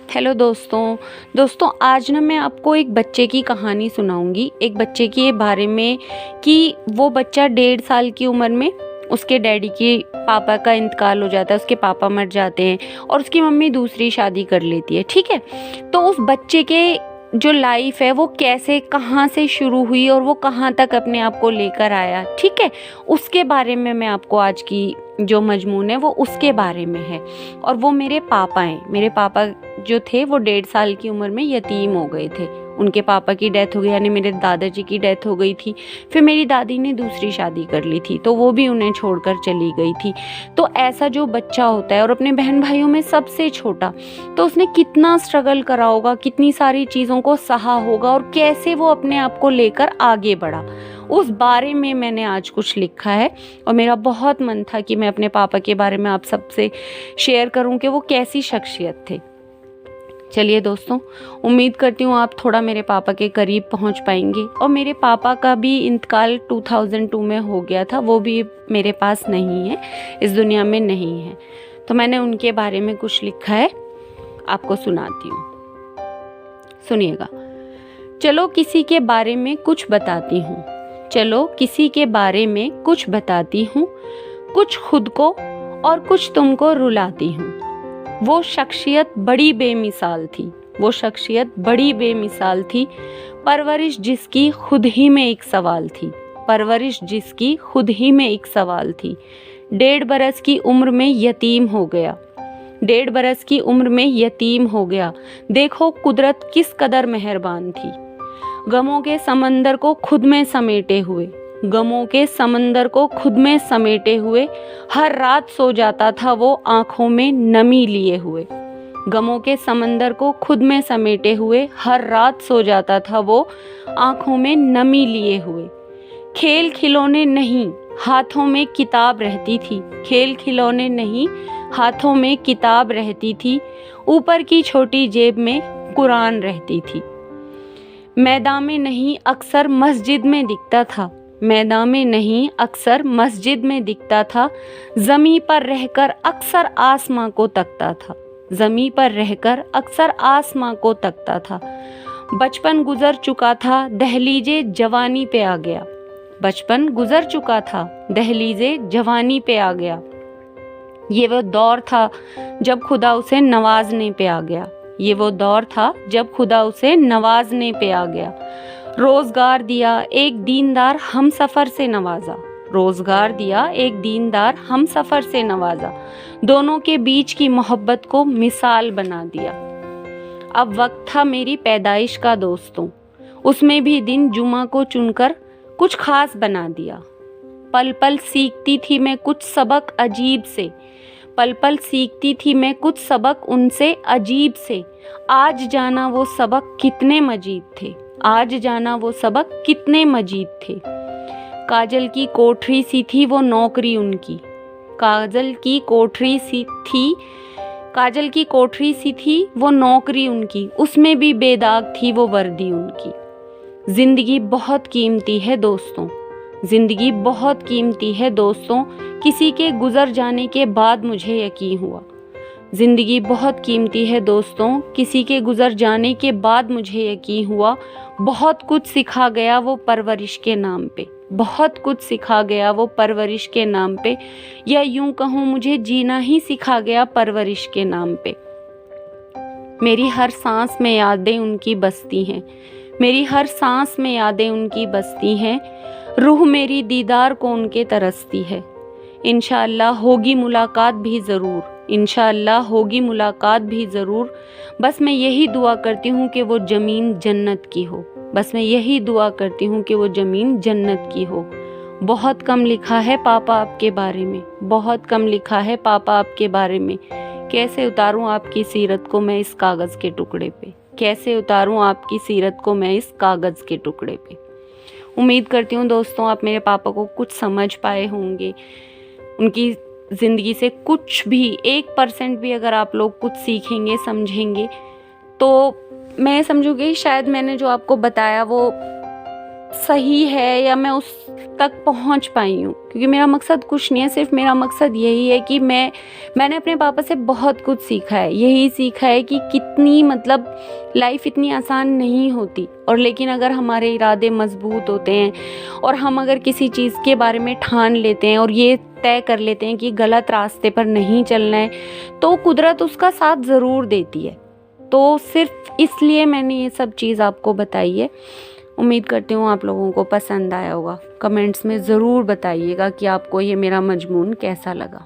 Hello दोस्तों आज ना मैं आपको एक बच्चे की कहानी सुनाऊंगी। एक बच्चे के बारे में कि वो बच्चा 1.5 साल की उम्र में उसके डैडी के पापा का इंतकाल हो जाता है, उसके पापा मर जाते हैं और उसकी मम्मी दूसरी शादी कर लेती है। ठीक है, तो उस बच्चे के जो लाइफ है वो कैसे कहाँ से शुरू हुई और वो कहाँ तक अपने आप को लेकर आया, ठीक है, उसके बारे में मैं आपको आज की जो मजमून है वो उसके बारे में है। और वो मेरे पापा हैं। मेरे पापा जो थे वो 1.5 साल की उम्र में यतीम हो गए थे। उनके पापा की डेथ हो गई, यानी मेरे दादाजी की डेथ हो गई थी। फिर मेरी दादी ने दूसरी शादी कर ली थी तो वो भी उन्हें छोड़कर चली गई थी। तो ऐसा जो बच्चा होता है और अपने बहन भाइयों में सबसे छोटा, तो उसने कितना स्ट्रगल करा होगा, कितनी सारी चीज़ों को सहा होगा और कैसे वो अपने आप को लेकर आगे बढ़ा, उस बारे में मैंने आज कुछ लिखा है। और मेरा बहुत मन था कि मैं अपने पापा के बारे में आप सबसे शेयर करूं कि वो कैसी शख्सियत थे। चलिए दोस्तों, उम्मीद करती हूँ आप थोड़ा मेरे पापा के करीब पहुँच पाएंगे। और मेरे पापा का भी इंतकाल 2002 में हो गया था, वो भी मेरे पास नहीं है, इस दुनिया में नहीं है। तो मैंने उनके बारे में कुछ लिखा है, आपको सुनाती हूँ, सुनिएगा। चलो किसी के बारे में कुछ बताती हूँ, चलो किसी के बारे में कुछ बताती हूँ, कुछ खुद को और कुछ तुमको रुलाती हूँ। वो शख्सियत बड़ी बेमिसाल थी, वो शख्सियत बड़ी बेमिसाल थी, परवरिश जिसकी खुद ही में एक सवाल थी, परवरिश जिसकी खुद ही में एक सवाल थी। 1.5 बरस की उम्र में यतीम हो गया, 1.5 बरस की उम्र में यतीम हो गया। देखो कुदरत किस कदर मेहरबान थी। गमों के समंदर को खुद में समेटे हुए, गमों के समंदर को खुद में समेटे हुए, हर रात सो जाता था वो आंखों में नमी लिए हुए। गमों के समंदर को खुद में समेटे हुए, हर रात सो जाता था वो आंखों में नमी लिए हुए। खेल खिलौने नहीं हाथों में किताब रहती थी, खेल खिलौने नहीं हाथों में किताब रहती थी, ऊपर की छोटी जेब में कुरान रहती थी। मैदान में नहीं अक्सर मस्जिद में दिखता था, मैदान में नहीं अक्सर मस्जिद में दिखता था, ज़मीं पर रहकर अक्सर आसमां को तकता था, ज़मीं पर रहकर अक्सर आसमां को तकता था। बचपन गुजर चुका था, दहलीजे जवानी पे आ गया, बचपन गुजर चुका था, दहलीजे जवानी पे आ गया। ये वो दौर था जब खुदा उसे नवाजने पे आ गया, ये वो दौर था जब खुदा उसे नवाजने पे आ गया। रोजगार दिया एक दीनदार हम सफ़र से नवाजा, रोजगार दिया एक दीनदार हम सफ़र से नवाजा, दोनों के बीच की मोहब्बत को मिसाल बना दिया। अब वक्त था मेरी पैदाइश का दोस्तों, उसमें भी दिन जुमा को चुनकर कुछ खास बना दिया। पल पल सीखती थी मैं कुछ सबक अजीब से, पल पल सीखती थी मैं कुछ सबक उनसे अजीब से। आज जाना वो सबक कितने मजीद थे, आज जाना वो सबक कितने मजीद थे। काजल की कोठरी सी थी वो नौकरी उनकी, काजल की कोठरी सी थी, काजल की कोठरी सी थी वो नौकरी उनकी, उसमें भी बेदाग थी वो वर्दी उनकी। जिंदगी बहुत कीमती है दोस्तों, जिंदगी बहुत कीमती है दोस्तों, किसी के गुजर जाने के बाद मुझे यकीन हुआ। जिंदगी बहुत कीमती है दोस्तों, किसी के गुजर जाने के बाद मुझे यकीन हुआ। बहुत कुछ सिखा गया वो परवरिश के नाम पे, बहुत कुछ सिखा गया वो परवरिश के नाम पे, या यूं कहूँ मुझे जीना ही सिखा गया परवरिश के नाम पे। मेरी हर सांस में यादें उनकी बसती हैं, मेरी हर सांस में यादें उनकी बसती हैं, रूह मेरी दीदार को उनके तरसती है। इंशाअल्लाह होगी मुलाकात भी ज़रूर, इंशाअल्लाह होगी मुलाकात भी ज़रूर। बस मैं यही दुआ करती हूँ कि वो ज़मीन जन्नत की हो, बस मैं यही दुआ करती हूँ कि वो ज़मीन जन्नत की हो। बहुत कम लिखा है पापा आपके बारे में, बहुत कम लिखा है पापा आपके बारे में। कैसे उतारूँ आपकी सीरत को मैं इस कागज़ के टुकड़े पे, कैसे उतारूँ आपकी सीरत को मैं इस कागज़ के टुकड़े पे। उम्मीद करती हूँ दोस्तों आप मेरे पापा को कुछ समझ पाए होंगे, उनकी ज़िंदगी से कुछ भी 1% भी अगर आप लोग कुछ सीखेंगे समझेंगे तो मैं समझूंगी शायद मैंने जो आपको बताया वो सही है या मैं उस तक पहुंच पाई हूँ, क्योंकि मेरा मकसद कुछ नहीं है, सिर्फ मेरा मकसद यही है कि मैंने अपने पापा से बहुत कुछ सीखा है। यही सीखा है कि कितनी मतलब लाइफ इतनी आसान नहीं होती, और लेकिन अगर हमारे इरादे मजबूत होते हैं और हम अगर किसी चीज़ के बारे में ठान लेते हैं और ये तय कर लेते हैं कि गलत रास्ते पर नहीं चलना है, तो कुदरत उसका साथ ज़रूर देती है। तो सिर्फ इसलिए मैंने ये सब चीज़ आपको बताई है। उम्मीद करती हूँ आप लोगों को पसंद आया होगा। कमेंट्स में ज़रूर बताइएगा कि आपको ये मेरा मजमून कैसा लगा।